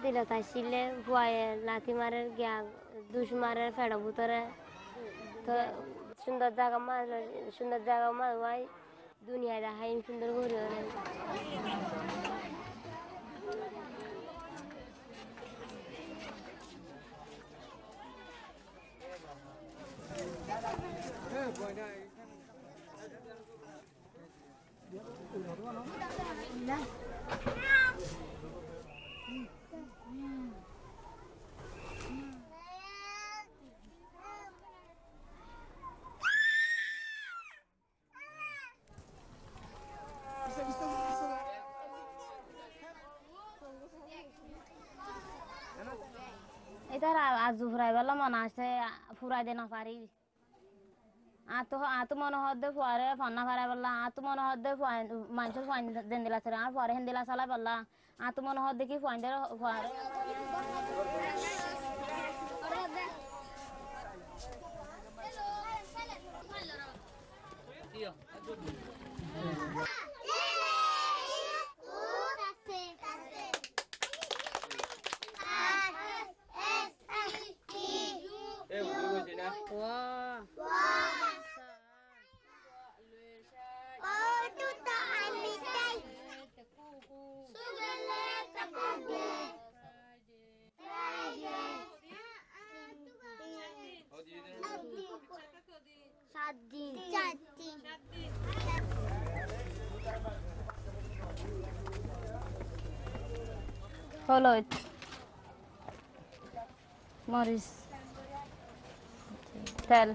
দিলে তাইছিলে ভুয়ায়ে লাথি মারে গিয়া দুষ মারে ফেড়া ভুতরে তো সুন্দর জায়গা মার ভাই দুনিয়ায় দেখাই সুন্দর ঘুরে এটা আজু ফুরাই বলা মনে আছে ফুরাই দে না পারি আতো মনে হদ্দে ফুয়ারে ফান্না ফারাই বললা আতো মনে হদ্দে মানুষের ফাইন দেন দিলা ছিল আর ফুয়ারে হেন দিলা চালাই বললা আতো মনে হদ্দে কি ফাইন দে ফুয়ারে হলো মরিচ তেল